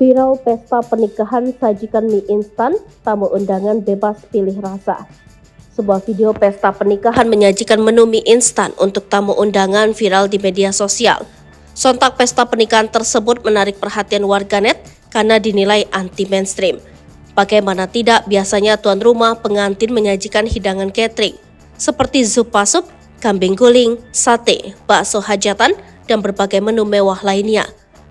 Viral pesta pernikahan sajikan mie instan, tamu undangan bebas pilih rasa. Sebuah video pesta pernikahan menyajikan menu mie instan untuk tamu undangan viral di media sosial. Sontak pesta pernikahan tersebut menarik perhatian warganet karena dinilai anti-mainstream. Bagaimana tidak, biasanya tuan rumah pengantin menyajikan hidangan catering seperti zupa sup, kambing guling, sate, bakso hajatan, dan berbagai menu mewah lainnya.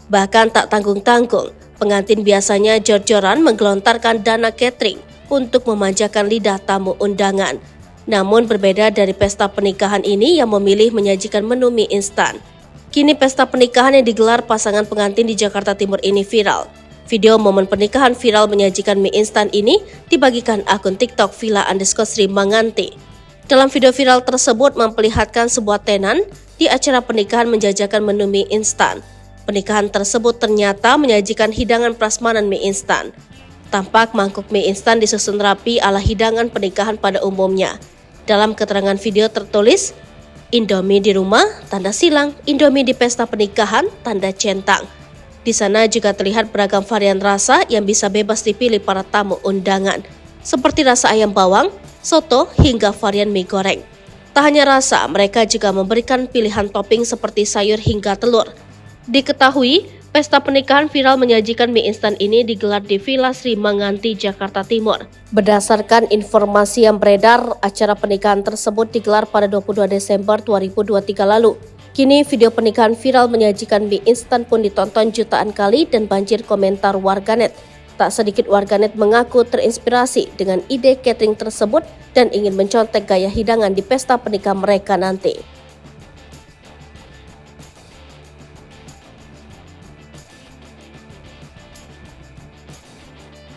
Bahkan tak tanggung-tanggung, pengantin biasanya jor-joran menggelontarkan dana catering untuk memanjakan lidah tamu undangan. Namun berbeda dari pesta pernikahan ini yang memilih menyajikan menu mie instan. Kini pesta pernikahan yang digelar pasangan pengantin di Jakarta Timur ini viral. Video momen pernikahan viral menyajikan mie instan ini dibagikan akun TikTok Villa_Sri Manganti. Dalam video viral tersebut memperlihatkan sebuah tenan di acara pernikahan menjajakan menu mie instan. Pernikahan tersebut ternyata menyajikan hidangan prasmanan mie instan. Tampak mangkuk mie instan disusun rapi ala hidangan pernikahan pada umumnya. Dalam keterangan video tertulis, Indomie di rumah, tanda silang, Indomie di pesta pernikahan, tanda centang. Di sana juga terlihat beragam varian rasa yang bisa bebas dipilih para tamu undangan, seperti rasa ayam bawang, soto, hingga varian mie goreng. Tak hanya rasa, mereka juga memberikan pilihan topping seperti sayur hingga telur. Diketahui, pesta pernikahan viral menyajikan mie instan ini digelar di Villa Sri Manganti, Jakarta Timur. Berdasarkan informasi yang beredar, acara pernikahan tersebut digelar pada 22 Desember 2023 lalu. Kini video pernikahan viral menyajikan mie instan pun ditonton jutaan kali dan banjir komentar warganet. Tak sedikit warganet mengaku terinspirasi dengan ide catering tersebut dan ingin mencontek gaya hidangan di pesta pernikahan mereka nanti.